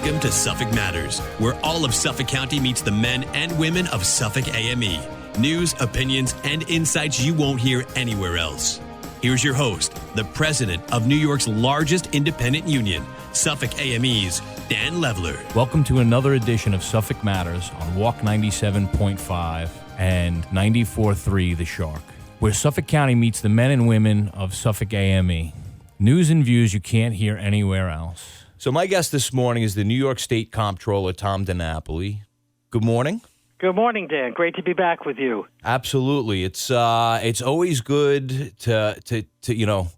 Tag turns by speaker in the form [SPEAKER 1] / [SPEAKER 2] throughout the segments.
[SPEAKER 1] Welcome to Suffolk Matters, where all of Suffolk County meets the men and women of Suffolk AME. News, opinions, and insights you won't hear anywhere else. Here's your host, the president of New York's largest independent union, Suffolk AME's Dan Leveler.
[SPEAKER 2] Welcome to another edition of Suffolk Matters on Walk 97.5 and 94.3 The Shark, where Suffolk County meets the men and women of Suffolk AME. News and views you can't hear anywhere else.
[SPEAKER 3] So my guest this morning is the New York State Comptroller, Tom DiNapoli. Good morning.
[SPEAKER 4] Good morning, Dan. Great to be back with you.
[SPEAKER 3] Absolutely. It's always good to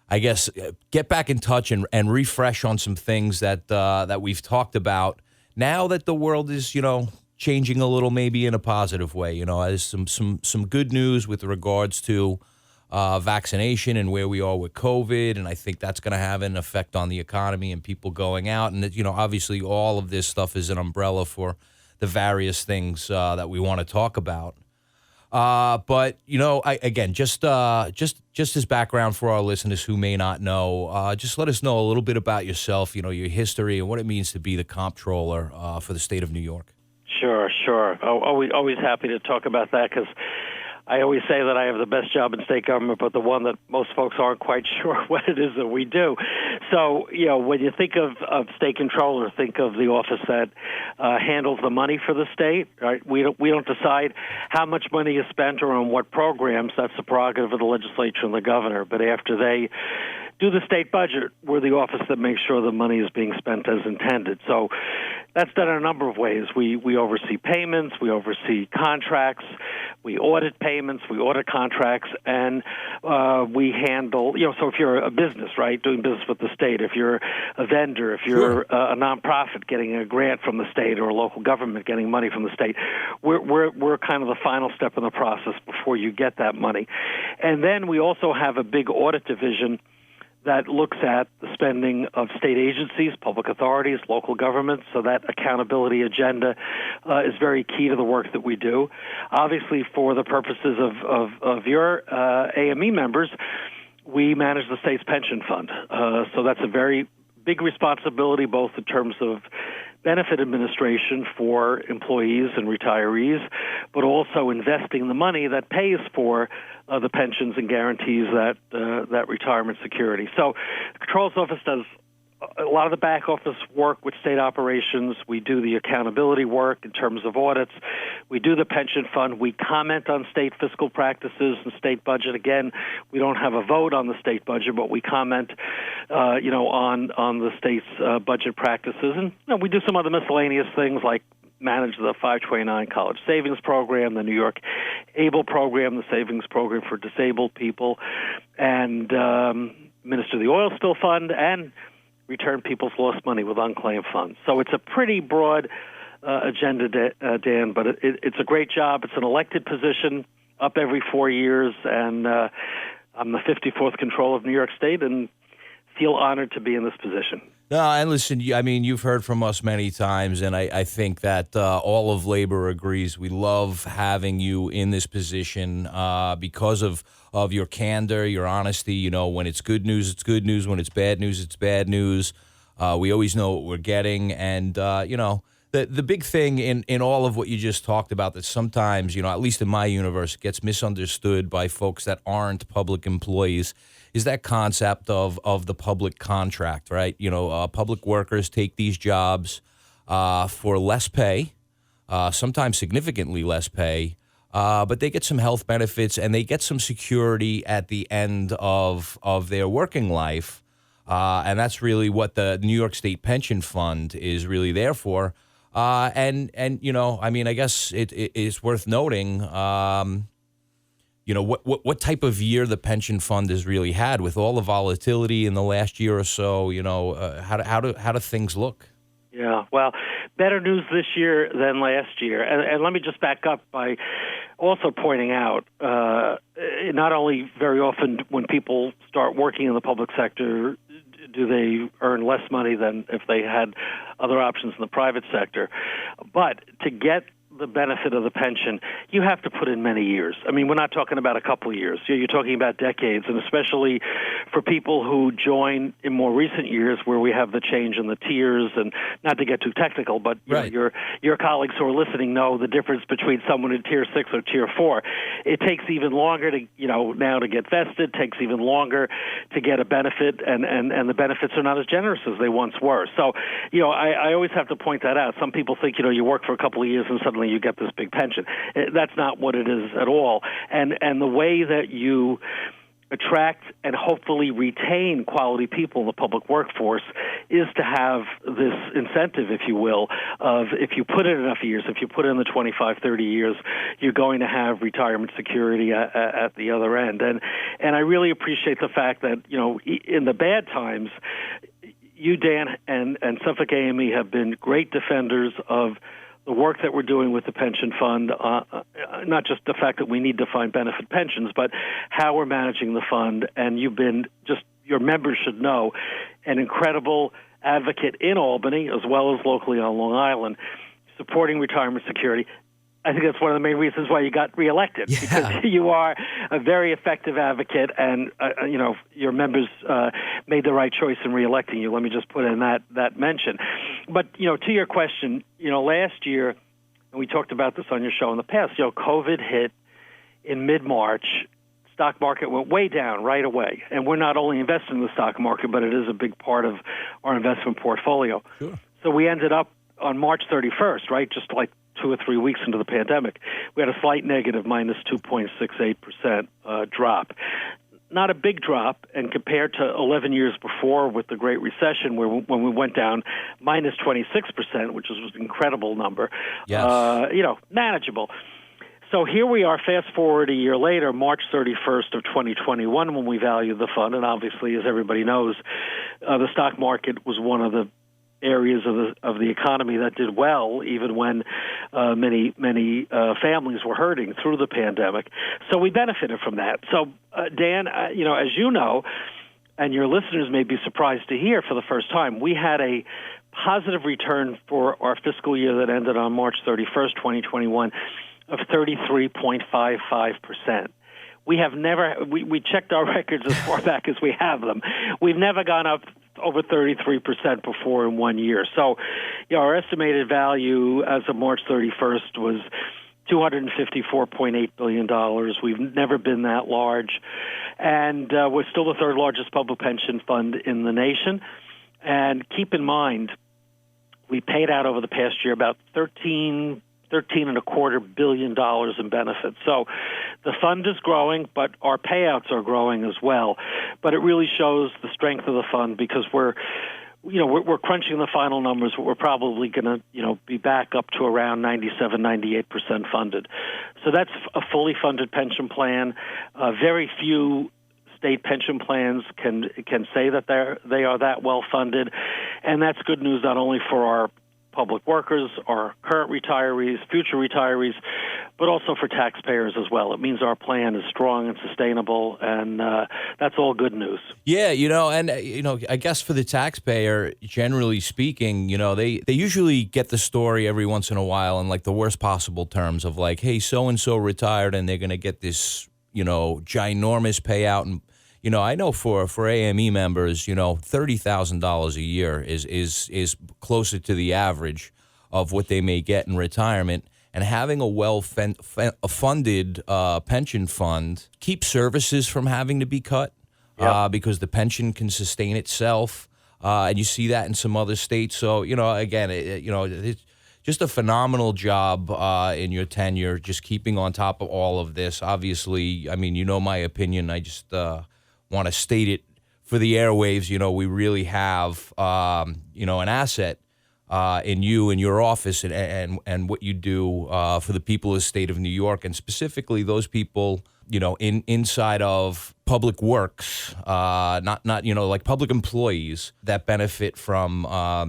[SPEAKER 3] I guess get back in touch and refresh on some things that we've talked about now that the world is, changing a little, maybe in a positive way. There's some good news with regards to vaccination and where we are with COVID, and I think that's going to have an effect on the economy and people going out. And obviously, all of this stuff is an umbrella for the various things that we want to talk about. But just as background for our listeners who may not know, just let us know a little bit about yourself, your history and what it means to be the comptroller for the state of New York.
[SPEAKER 4] Sure. Always happy to talk about that because I always say that I have the best job in state government, but the one that most folks aren't quite sure what it is that we do. So, when you think of state controller, think of the office that handles the money for the state. Right? We don't decide how much money is spent or on what programs. That's the prerogative of the legislature and the governor. But after they do the state budget, we're the office that makes sure the money is being spent as intended. So that's done in a number of ways. We oversee payments, we oversee contracts, we audit payments, we audit contracts, and we handle, so if you're a business, right, doing business with the state, if you're a vendor, if you're a nonprofit getting a grant from the state or a local government getting money from the state, we're kind of the final step in the process before you get that money. And then we also have a big audit division that looks at the spending of state agencies, public authorities, local governments, so that accountability agenda is very key to the work that we do. Obviously, for the purposes of your AME members, we manage the state's pension fund. So that's a very big responsibility, both in terms of benefit administration for employees and retirees, but also investing the money that pays for the pensions and guarantees that retirement security. So the Controller's Office does a lot of the back office work with state operations. We do the accountability work in terms of audits. We do the pension fund. We comment on state fiscal practices and state budget. Again, we don't have a vote on the state budget, but we comment, on the state's budget practices. And we do some other miscellaneous things like manage the 529 College Savings Program, the New York ABLE Program, the Savings Program for Disabled People, and administer the oil spill fund, and return people's lost money with unclaimed funds. So it's a pretty broad agenda, Dan, but it's a great job. It's an elected position, up every 4 years, and I'm the 54th Controller of New York State and feel honored to be in this position.
[SPEAKER 3] No, and listen, you've heard from us many times, and I think that all of labor agrees. We love having you in this position because of your candor, your honesty. When it's good news, it's good news. When it's bad news, it's bad news. We always know what we're getting, and the big thing in all of what you just talked about that sometimes, at least in my universe, gets misunderstood by folks that aren't public employees is that concept of the public contract, right? Public workers take these jobs for less pay, sometimes significantly less pay, but they get some health benefits and they get some security at the end of their working life. And that's really what the New York State Pension Fund is really there for. I guess it is worth noting, what type of year the pension fund has really had with all the volatility in the last year or so. How do things look?
[SPEAKER 4] Yeah, well, better news this year than last year. And let me just back up by also pointing out, not only very often when people start working in the public sector do they earn less money than if they had other options in the private sector, but to get the benefit of the pension, you have to put in many years. I mean, we're not talking about a couple of years. You're talking about decades, and especially for people who join in more recent years where we have the change in the tiers, and not to get too technical, but
[SPEAKER 3] Right.
[SPEAKER 4] your colleagues who are listening know the difference between someone in Tier 6 or Tier 4. It takes even longer to, now to get vested, takes even longer to get a benefit, and the benefits are not as generous as they once were. So, I always have to point that out. Some people think, you work for a couple of years and suddenly you get this big pension. That's not what it is at all. And the way that you attract and hopefully retain quality people in the public workforce is to have this incentive, if you will, of if you put in enough years, if you put in the 25, 30 years, you're going to have retirement security at the other end. And I really appreciate the fact that, in the bad times, you, Dan, and Suffolk AME have been great defenders of the work that we're doing with the pension fund, not just the fact that we need defined benefit pensions, but how we're managing the fund. And you've been, just your members should know, an incredible advocate in Albany as well as locally on Long Island, supporting retirement security. I think that's one of the main reasons why you got reelected, because you are a very effective advocate, and your members made the right choice in reelecting you. Let me just put in that mention. But to your question, last year, and we talked about this on your show in the past. COVID hit in mid-March. Stock market went way down right away, and we're not only invested in the stock market, but it is a big part of our investment portfolio.
[SPEAKER 3] Sure.
[SPEAKER 4] So we ended up on March 31st, right, just like 2 or 3 weeks into the pandemic, we had a slight negative, minus 2.68% drop. Not a big drop, and compared to 11 years before with the Great Recession, when we went down minus 26%, which was an incredible number,
[SPEAKER 3] Yes.
[SPEAKER 4] Manageable. So here we are, fast forward a year later, March 31st of 2021, when we valued the fund, and obviously, as everybody knows, the stock market was one of the areas of the economy that did well, even when many families were hurting through the pandemic. So we benefited from that. So, Dan, as you know, and your listeners may be surprised to hear for the first time, we had a positive return for our fiscal year that ended on March 31st, 2021, of 33.55%. We have never, we checked our records as far back as we have them. We've never gone up over 33% before in 1 year. So, our estimated value as of March 31st was $254.8 billion. We've never been that large. And we're still the third largest public pension fund in the nation. And keep in mind, we paid out over the past year about $13.25 billion in benefits. So the fund is growing, but our payouts are growing as well. But it really shows the strength of the fund, because we're crunching the final numbers, but we're probably going to, be back up to around 97, 98% funded. So that's a fully funded pension plan. Very few state pension plans can say that they are that well funded, and that's good news not only for our public workers, our current retirees, future retirees, but also for taxpayers as well. It means our plan is strong and sustainable, and that's all good news.
[SPEAKER 3] Yeah, I guess for the taxpayer, generally speaking, they usually get the story every once in a while in like the worst possible terms of like, hey, so-and-so retired and they're going to get this, ginormous payout. And I know for AME members, $30,000 a year is closer to the average of what they may get in retirement. And having a funded pension fund keeps services from having to be cut, because the pension can sustain itself. And you see that in some other states. So, again, it's just a phenomenal job in your tenure, just keeping on top of all of this. Obviously, I mean, my opinion. I just want to state it for the airwaves. We really have, an asset in you and your office and what you do for the people of the state of New York, and specifically those people, inside of public works, not like public employees that benefit from,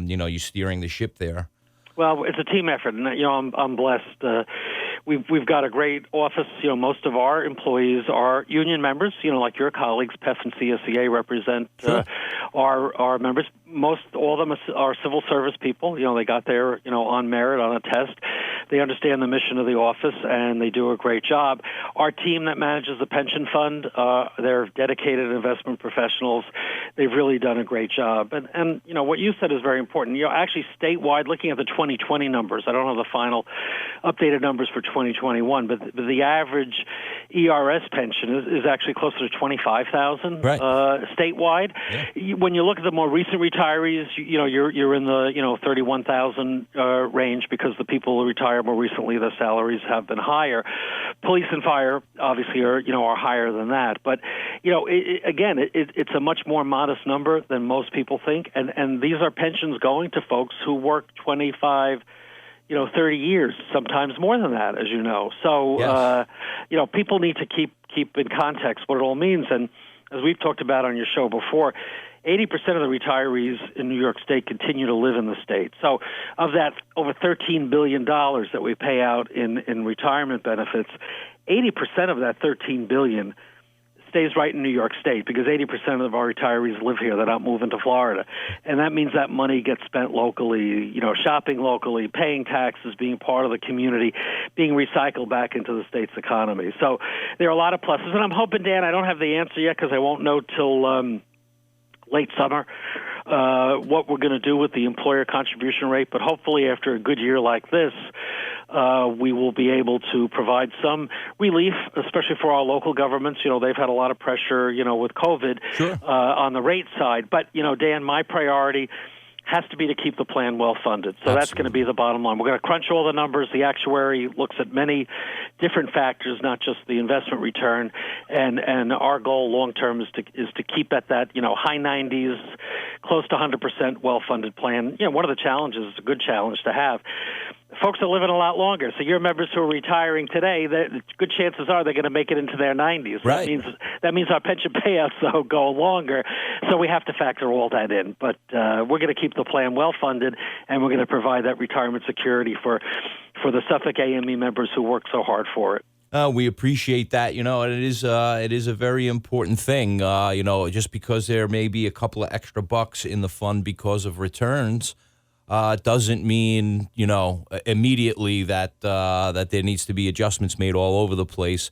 [SPEAKER 3] you steering the ship there.
[SPEAKER 4] Well, it's a team effort, and I'm blessed. We've got a great office. Most of our employees are union members. Like your colleagues, PEF and CSEA represent our members. All of them are civil service people. They got there, on merit, on a test. They understand the mission of the office, and they do a great job. Our team that manages the pension fund, they're dedicated investment professionals. They've really done a great job. And what you said is very important. Actually, statewide, looking at the 2020 numbers, I don't have the final updated numbers for 2021, but the average ERS pension is actually closer to 25,000 statewide. Yeah. When you look at the more recent retirees, you're in the 31,000 range, because the people who retired more recently, their salaries have been higher. Police and fire obviously are higher than that, but it's a much more modest number than most people think, and these are pensions going to folks who work 25, 30 years, sometimes more than that, as you know. So, yes. People need to keep in context what it all means. And as we've talked about on your show before, 80% of the retirees in New York State continue to live in the state. So of that over $13 billion that we pay out in retirement benefits, 80% of that $13 billion stays right in New York State, because 80% of our retirees live here. They're not moving to Florida. And that means that money gets spent locally, shopping locally, paying taxes, being part of the community, being recycled back into the state's economy. So there are a lot of pluses. And I'm hoping, Dan, I don't have the answer yet, because I won't know till late summer what we're going to do with the employer contribution rate. But hopefully after a good year like this, we will be able to provide some relief, especially for our local governments. They've had a lot of pressure, with COVID on the rate side. But, Dan, my priority has to be to keep the plan well funded. So That's going to be the bottom line. We're going to crunch all the numbers. The actuary looks at many different factors, not just the investment return. And our goal long term is to keep at that, high 90s, close to 100% well funded plan. One of the challenges, it's a good challenge to have. Folks are living a lot longer. So your members who are retiring today, good chances are they're going to make it into their 90s.
[SPEAKER 3] Right.
[SPEAKER 4] That means our pension payouts, though, go longer. So we have to factor all that in. But we're going to keep the plan well funded, and we're going to provide that retirement security for the Suffolk AME members who work so hard for it.
[SPEAKER 3] We appreciate that. And it is a very important thing. Just because there may be a couple of extra bucks in the fund because of returns, doesn't mean, immediately that there needs to be adjustments made all over the place,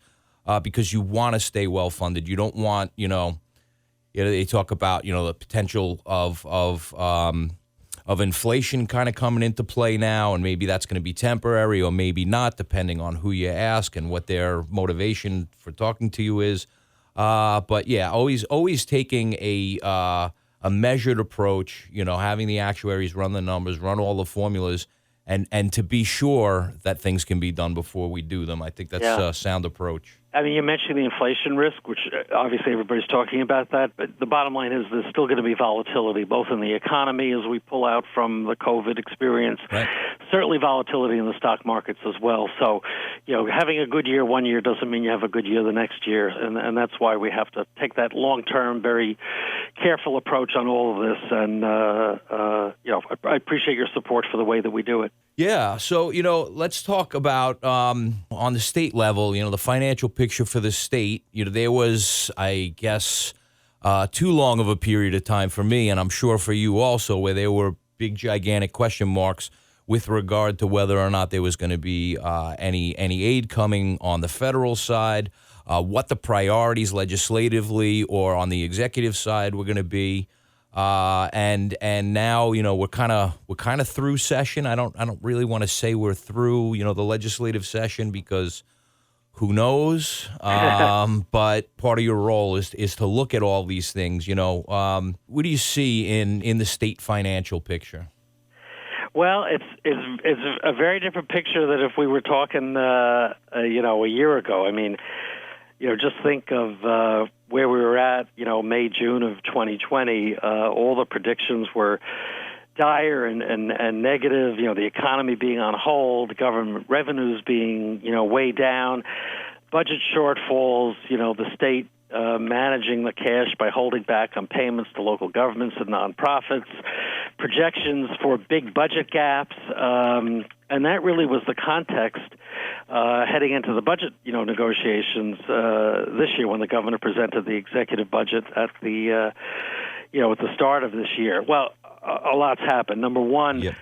[SPEAKER 3] because you want to stay well funded. You don't want, they talk about, the potential of inflation kind of coming into play now, and maybe that's going to be temporary or maybe not, depending on who you ask and what their motivation for talking to you is. But yeah, always taking a measured approach, having the actuaries run the numbers, run all the formulas, and to be sure that things can be done before we do them. I think that's a sound approach.
[SPEAKER 4] I mean, you mentioned the inflation risk, which obviously everybody's talking about that, but the bottom line is there's still going to be volatility, both in the economy as we pull out from the COVID experience, right. Certainly volatility in the stock markets as well. So, having a good year one year doesn't mean you have a good year the next year, and that's why we have to take that long-term, very careful approach on all of this, and, I appreciate your support for the way that we do it.
[SPEAKER 3] Yeah, so, let's talk about, on the state level, the financial picture for the state. There was, I guess, too long of a period of time for me, and I'm sure for you also, where there were big, gigantic question marks with regard to whether or not there was going to be any aid coming on the federal side, what the priorities legislatively or on the executive side were going to be. And now, we're kind of through session. I don't really want to say we're through, the legislative session, because who knows? But part of your role is to look at all these things. What do you see in the state financial picture?
[SPEAKER 4] Well, it's a very different picture than if we were talking, a year ago. I mean, just think of where we were at, May, June of 2020. All the predictions were dire and negative. The economy being on hold, government revenues being, way down, budget shortfalls. The state managing the cash by holding back on payments to local governments and nonprofits, projections for big budget gaps, and that really was the context heading into the budget, negotiations this year when the governor presented the executive budget at the, at the start of this year. Well, a lot's happened. Number one,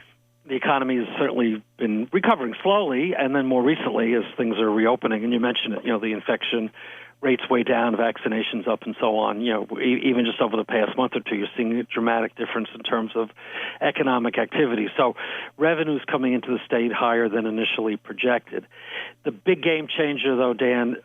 [SPEAKER 4] the economy has certainly been recovering slowly, and then more recently as things are reopening, and you mentioned it, the infection rates way down, vaccinations up, and so on. Even just over the past month or two, you're seeing a dramatic difference in terms of economic activity. So revenues coming into the state higher than initially projected. The big game changer, though, Dan,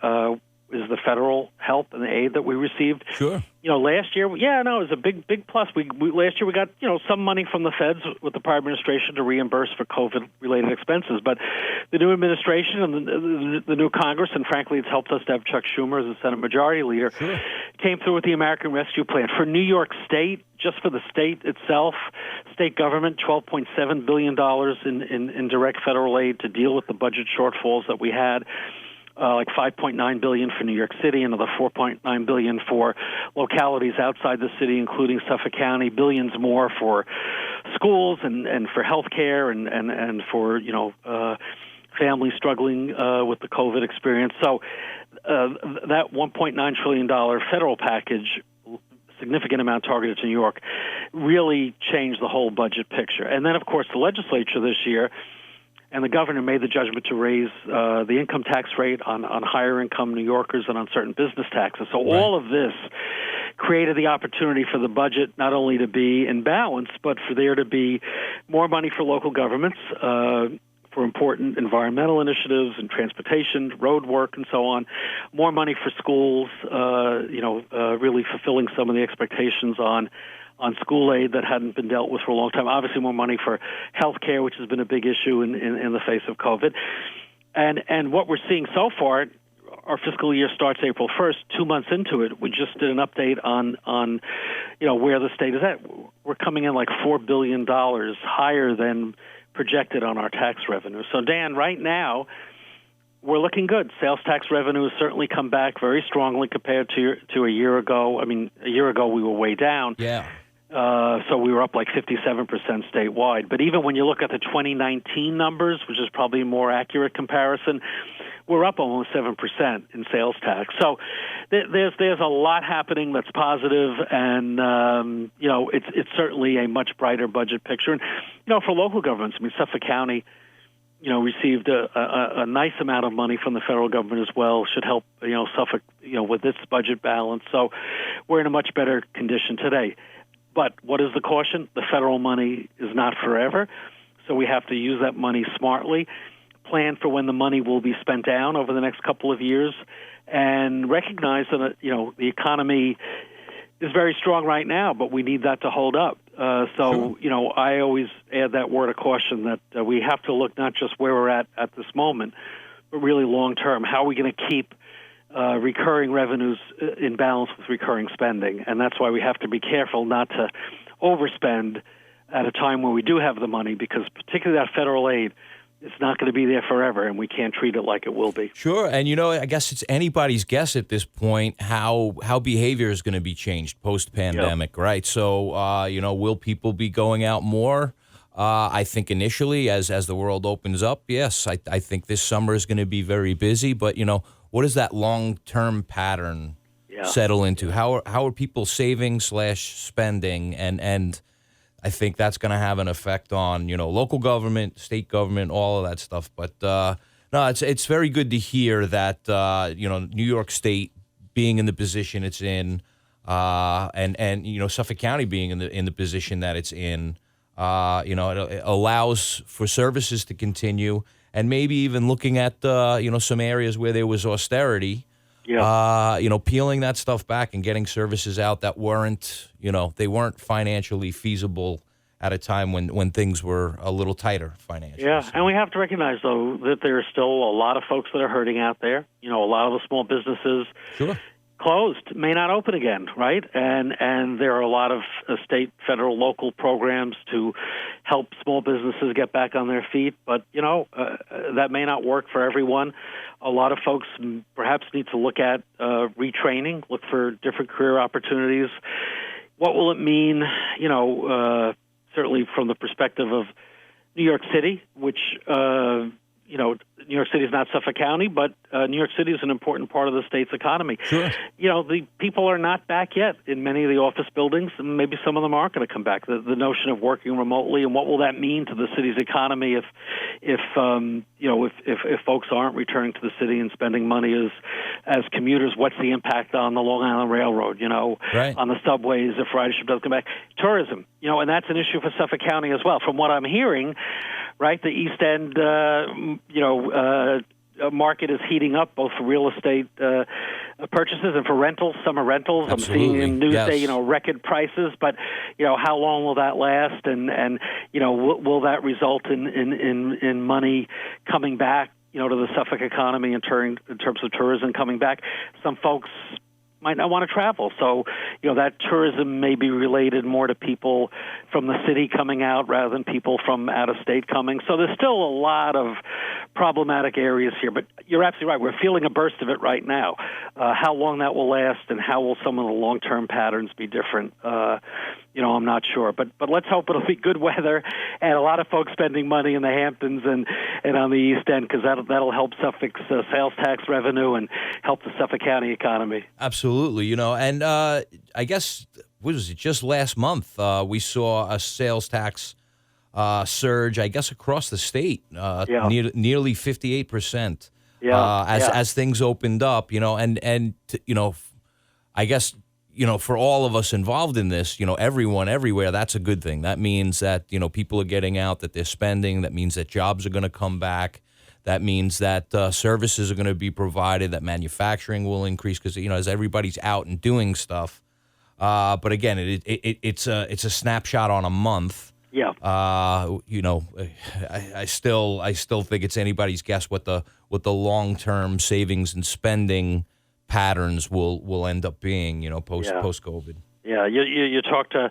[SPEAKER 4] is the federal help and the aid that we received.
[SPEAKER 3] Sure.
[SPEAKER 4] Last year, it was a big plus. Last year we got, some money from the feds with the prior administration to reimburse for COVID-related expenses. But the new administration and the new Congress, and frankly, it's helped us to have Chuck Schumer as the Senate Majority Leader, came through with the American Rescue Plan. For New York State, just for the state itself, state government, $12.7 billion in direct federal aid to deal with the budget shortfalls that we had. Like $5.9 billion for New York City, another $4.9 billion for localities outside the city, including Suffolk County, billions more for schools and for health care and for, families struggling with the COVID experience. So that $1.9 trillion federal package, significant amount targeted to New York, really changed the whole budget picture. And then, of course, the legislature this year and the governor made the judgment to raise the income tax rate on higher income New Yorkers and on certain business taxes. So all of this created the opportunity for the budget not only to be in balance, but for there to be more money for local governments, for important environmental initiatives and transportation, road work, and so on, more money for schools, really fulfilling some of the expectations on school aid that hadn't been dealt with for a long time. Obviously, more money for health care, which has been a big issue in the face of COVID. And what we're seeing so far, our fiscal year starts April 1st, 2 months into it. We just did an update on where the state is at. We're coming in like $4 billion higher than projected on our tax revenue. So, Dan, right now, we're looking good. Sales tax revenue has certainly come back very strongly compared to a year ago. I mean, a year ago we were way down.
[SPEAKER 3] Yeah.
[SPEAKER 4] So we were up like 57% statewide. But even when you look at the 2019 numbers, which is probably a more accurate comparison, we're up almost 7% in sales tax. So there's a lot happening that's positive, and it's certainly a much brighter budget picture. And for local governments, I mean, Suffolk County, received a nice amount of money from the federal government as well. Should help Suffolk with its budget balance. So we're in a much better condition today. But what is the caution? The federal money is not forever, so we have to use that money smartly, plan for when the money will be spent down over the next couple of years, and recognize that the economy is very strong right now, but we need that to hold up. Sure. I always add that word of caution that we have to look not just where we're at this moment, but really long term. How are we going to keep recurring revenues in balance with recurring spending? And that's why we have to be careful not to overspend at a time where we do have the money, because particularly that federal aid, it's not going to be there forever, and we can't treat it like it will be.
[SPEAKER 3] Sure, and I guess it's anybody's guess at this point how behavior is going to be changed post-pandemic, right? So, will people be going out more? I think initially, as the world opens up, yes, I think this summer is going to be very busy, but, what does that long-term pattern settle into? How are people saving / spending? And I think that's going to have an effect on, local government, state government, all of that stuff. But no, it's very good to hear that, New York State being in the position it's in, and Suffolk County being in the position that it's in, it allows for services to continue, and maybe even looking at, some areas where there was austerity, peeling that stuff back and getting services out that weren't, they weren't financially feasible at a time when things were a little tighter financially.
[SPEAKER 4] Yeah, and we have to recognize, though, that there are still a lot of folks that are hurting out there. A lot of the small businesses closed, may not open again, right? And there are a lot of state, federal, local programs to help small businesses get back on their feet. But, that may not work for everyone. A lot of folks perhaps need to look at retraining, look for different career opportunities. What will it mean, certainly from the perspective of New York City, which, New York City is not Suffolk County, but New York City is an important part of the state's economy.
[SPEAKER 3] Sure.
[SPEAKER 4] The people are not back yet in many of the office buildings, and maybe some of them aren't going to come back. The notion of working remotely, and what will that mean to the city's economy if folks aren't returning to the city and spending money as commuters? What's the impact on the Long Island Railroad?
[SPEAKER 3] Right.
[SPEAKER 4] On the subways if ridership does come back? Tourism, and that's an issue for Suffolk County as well. From what I'm hearing, right, the East End, market is heating up both for real estate purchases and for rentals, summer rentals.
[SPEAKER 3] Absolutely.
[SPEAKER 4] I'm seeing in Newsday,
[SPEAKER 3] Yes.
[SPEAKER 4] Record prices, but how long will that last? And will that result in money coming back, to the Suffolk economy in terms of tourism coming back? Some folks might not want to travel. So, that tourism may be related more to people from the city coming out rather than people from out of state coming. So there's still a lot of problematic areas here. But you're absolutely right. We're feeling a burst of it right now. How long that will last and how will some of the long-term patterns be different, I'm not sure. But let's hope it'll be good weather and a lot of folks spending money in the Hamptons and on the East End, because that'll help Suffolk's sales tax revenue and help the Suffolk County economy.
[SPEAKER 3] Absolutely, and I guess, what was it, just last month, we saw a sales tax surge, I guess, across the state, nearly 58%. As things opened up, I guess, for all of us involved in this, everyone, everywhere, that's a good thing. That means that, people are getting out, that they're spending. That means that jobs are going to come back. That means that services are going to be provided, that manufacturing will increase because, as everybody's out and doing stuff. But again, it's a snapshot on a month.
[SPEAKER 4] Yeah.
[SPEAKER 3] I still think it's anybody's guess what the long-term savings and spending patterns will end up being, post COVID.
[SPEAKER 4] Yeah, you talk to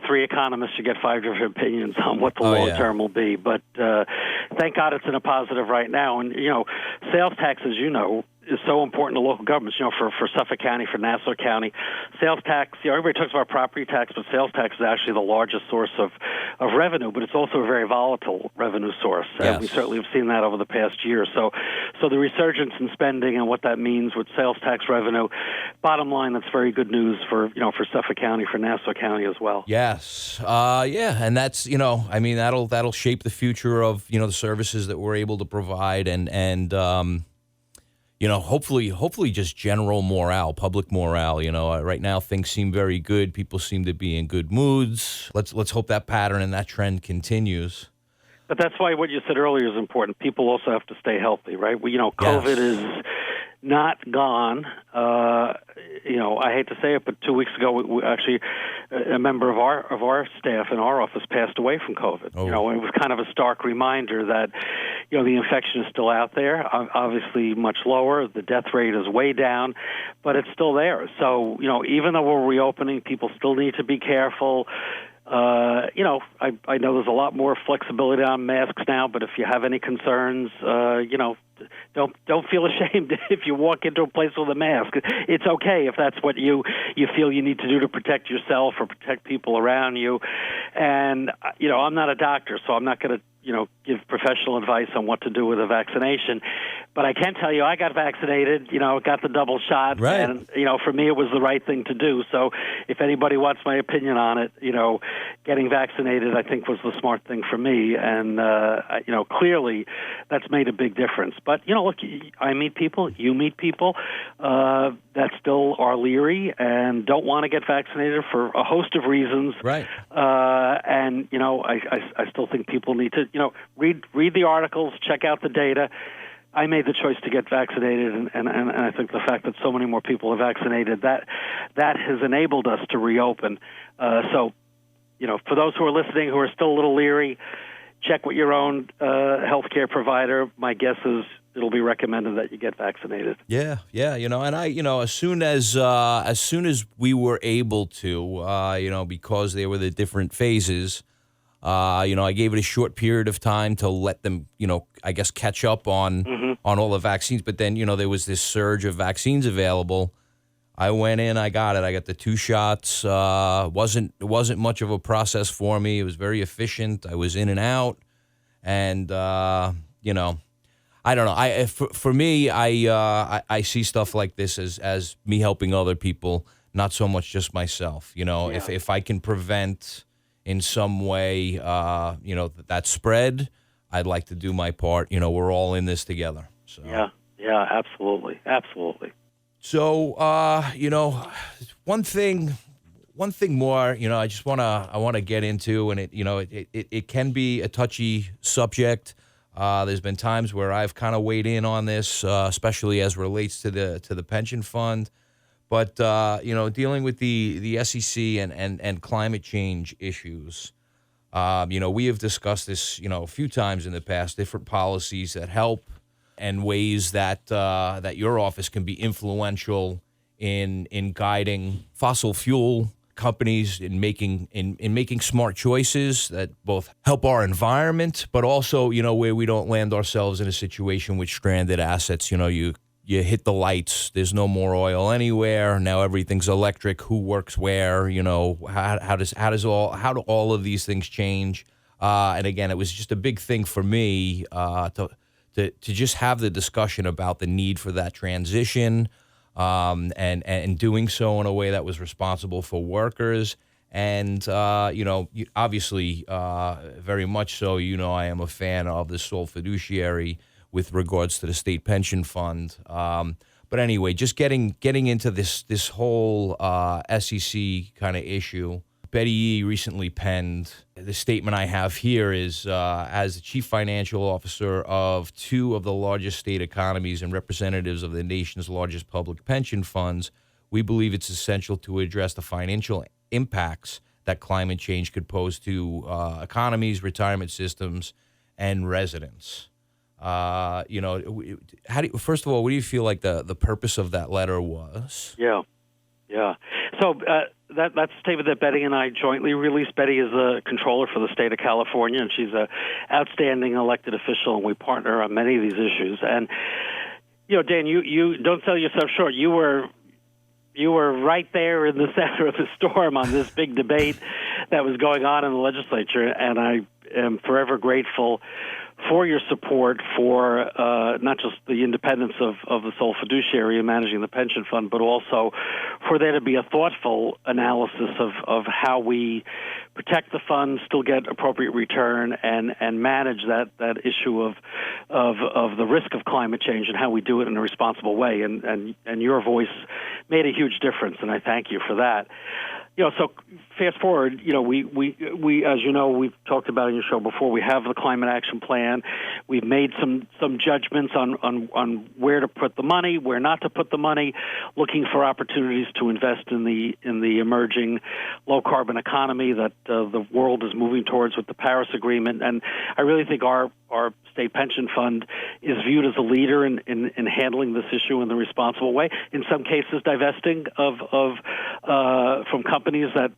[SPEAKER 4] three economists, you get five different opinions on what the long term will be. But thank God it's in a positive right now. And sales tax, as is so important to local governments. For Suffolk County, for Nassau County, sales tax. Everybody talks about property tax, but sales tax is actually the largest source of revenue. But it's also a very volatile revenue source.
[SPEAKER 3] Yes.
[SPEAKER 4] We certainly have seen that over the past year. So the resurgence in spending and what that means with sales tax revenue. Bottom line, that's very good news for Suffolk County, for Nassau County as well.
[SPEAKER 3] Yes. And that's, that'll shape the future of, the services that we're able to provide and hopefully just general morale, public morale. Right now things seem very good. People seem to be in good moods. Let's hope that pattern and that trend continues.
[SPEAKER 4] But that's why what you said earlier is important. People also have to stay healthy, right? COVID is not gone. I hate to say it, but 2 weeks ago, we actually, a member of our staff in our office passed away from COVID.
[SPEAKER 3] Oh.
[SPEAKER 4] And it was kind of a stark reminder that, the infection is still out there, obviously much lower. The death rate is way down, but it's still there. So, even though we're reopening, people still need to be careful. I know there's a lot more flexibility on masks now, but if you have any concerns, don't feel ashamed if you walk into a place with a mask. It's okay if that's what you feel you need to do to protect yourself or protect people around you. And, I'm not a doctor, so I'm not going to, give professional advice on what to do with a vaccination. But I can tell you I got vaccinated, got the double shot.
[SPEAKER 3] Right.
[SPEAKER 4] And, for me it was the right thing to do. So if anybody wants my opinion on it, getting vaccinated I think was the smart thing for me. And, clearly that's made a big difference. But, look, I meet people, you meet people that still are leery and don't want to get vaccinated for a host of reasons.
[SPEAKER 3] Right.
[SPEAKER 4] And, I still think people need to, read the articles, check out the data. I made the choice to get vaccinated, and I think the fact that so many more people are vaccinated, that has enabled us to reopen. So, for those who are listening who are still a little leery, check with your own healthcare provider. My guess is it'll be recommended that you get vaccinated.
[SPEAKER 3] Yeah, and I, as soon as we were able to, because there were the different phases, I gave it a short period of time to let them, I guess catch up on all the vaccines. But then, there was this surge of vaccines available. I went in, I got it. I got the 2 shots. It wasn't much of a process for me. It was very efficient. I was in and out, and I don't know. For me, I see stuff like this as me helping other people, not so much just myself. If I can prevent in some way, that spread, I'd like to do my part. We're all in this together. So.
[SPEAKER 4] Yeah, absolutely.
[SPEAKER 3] So, one thing more, I want to get into, and it can be a touchy subject. There's been times where I've kind of weighed in on this, especially as relates to the pension fund. But dealing with the SEC and climate change issues, we have discussed this, a few times in the past, different policies that help and ways that your office can be influential in guiding fossil fuel companies in making smart choices that both help our environment, but also, where we don't land ourselves in a situation with stranded assets. You hit the lights, there's no more oil anywhere. Now everything's electric. Who works where? How do all of these things change? And again, it was just a big thing for me to just have the discussion about the need for that transition. And doing so in a way that was responsible for workers. And, obviously, very much so, I am a fan of the sole fiduciary with regards to the state pension fund. But anyway, just getting into this whole SEC kind of issue. Betty Yee recently penned. The statement I have here is, as the chief financial officer of two of the largest state economies and representatives of the nation's largest public pension funds, we believe it's essential to address the financial impacts that climate change could pose to economies, retirement systems, and residents. First of all, what do you feel like the purpose of that letter was?
[SPEAKER 4] Yeah. So that's a statement that Betty and I jointly released. Betty is the controller for the state of California, and she's an outstanding elected official, and we partner on many of these issues. And, Dan, you don't sell yourself short. You were right there in the center of the storm on this big debate that was going on in the legislature, and I am forever grateful for your support for not just the independence of the sole fiduciary in managing the pension fund, but also for there to be a thoughtful analysis of how we protect the fund, still get appropriate return, and manage that issue of the risk of climate change and how we do it in a responsible way. And your voice made a huge difference, and I thank you for that. So fast forward, we as you know, we've talked about in your show before, we have the climate action plan. We've made some judgments on where to put the money, where not to put the money, looking for opportunities to invest in the emerging low carbon economy that the world is moving towards with the Paris Agreement. And I really think our state pension fund is viewed as a leader in handling this issue in the responsible way. In some cases, divesting from companies that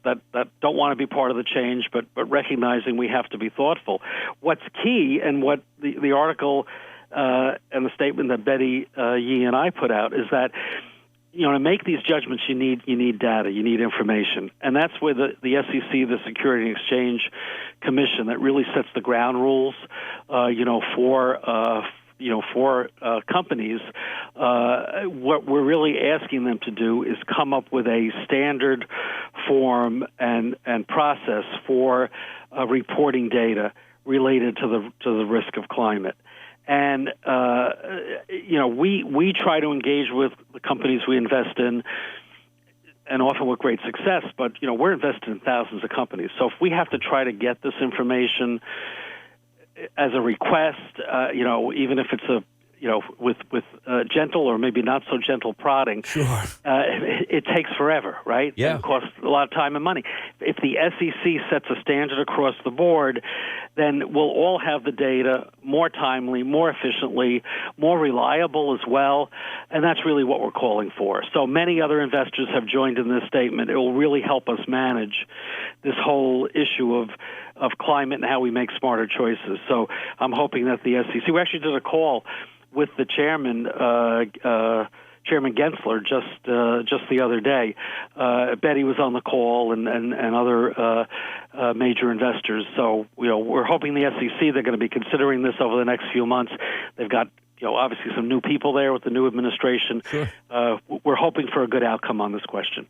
[SPEAKER 4] don't want to be part of the change, but recognizing we have to be thoughtful. What's key, and what the article and the statement that Betty Yee and I put out, is that to make these judgments, you need data, you need information, and that's where the SEC, the Security and Exchange Commission, that really sets the ground rules, for companies. What we're really asking them to do is come up with a standard form and process for reporting data related to the risk of climate. And, we try to engage with the companies we invest in, and often with great success, but, we're invested in thousands of companies. So if we have to try to get this information as a request, even if it's with gentle or maybe not so gentle prodding,
[SPEAKER 3] sure.
[SPEAKER 4] It takes forever, right?
[SPEAKER 3] Yeah.
[SPEAKER 4] It costs a lot of time and money. If the SEC sets a standard across the board, then we'll all have the data more timely, more efficiently, more reliable as well, and that's really what we're calling for. So many other investors have joined in this statement. It will really help us manage this whole issue of climate and how we make smarter choices. So I'm hoping that the SEC, we actually did a call with the chairman, Chairman Gensler just the other day. Betty was on the call, and other major investors. So we're hoping the SEC, they're going to be considering this over the next few months. They've got obviously some new people there with the new administration.
[SPEAKER 3] Sure.
[SPEAKER 4] We're hoping for a good outcome on this question.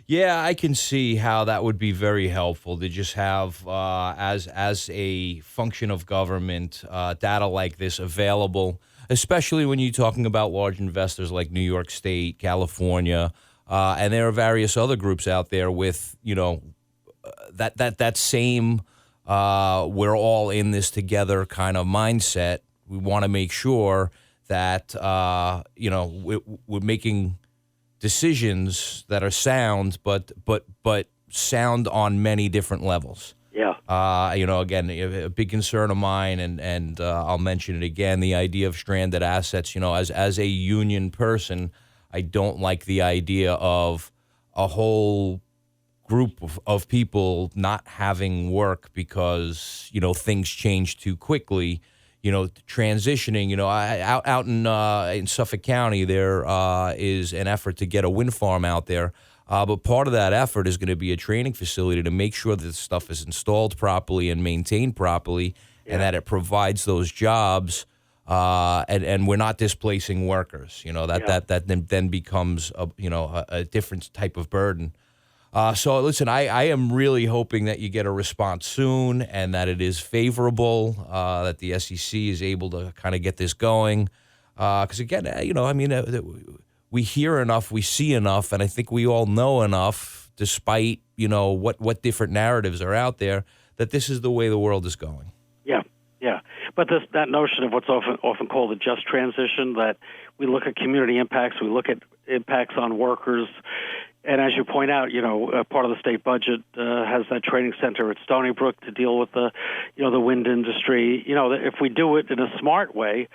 [SPEAKER 3] Yeah, I can see how that would be very helpful to just have, as a function of government, data like this available, especially when you're talking about large investors like New York State, California, and there are various other groups out there with, that same we're all in this together kind of mindset. We want to make sure that, we're making decisions that are sound, but sound on many different levels.
[SPEAKER 4] Yeah.
[SPEAKER 3] Again, a big concern of mine, and I'll mention it again, the idea of stranded assets. As a union person, I don't like the idea of a whole group of people not having work because, things change too quickly. Transitioning, out in Suffolk County, there is an effort to get a wind farm out there. But part of that effort is going to be a training facility to make sure that the stuff is installed properly and maintained properly, and that it provides those jobs, and we're not displacing workers. That then becomes a different type of burden. So listen, I am really hoping that you get a response soon and that it is favorable, that the SEC is able to kind of get this going. Because again, we hear enough, we see enough, and I think we all know enough, despite, what different narratives are out there, that this is the way the world is going.
[SPEAKER 4] Yeah. But that notion of what's often called a just transition, that we look at community impacts, we look at impacts on workers. And as you point out, part of the state budget has that training center at Stony Brook to deal with the wind industry. If we do it in a smart way,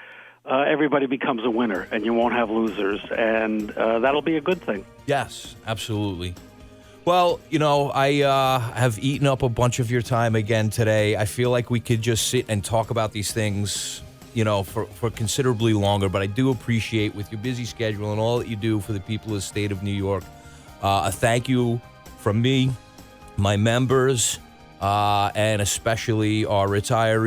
[SPEAKER 4] everybody becomes a winner, and you won't have losers, and that'll be a good thing. Yes,
[SPEAKER 3] absolutely. Well, I have eaten up a bunch of your time again today. I feel like we could just sit and talk about these things, for considerably longer, but I do appreciate, with your busy schedule and all that you do for the people of the state of New York, a thank you from me, my members, and especially our retirees.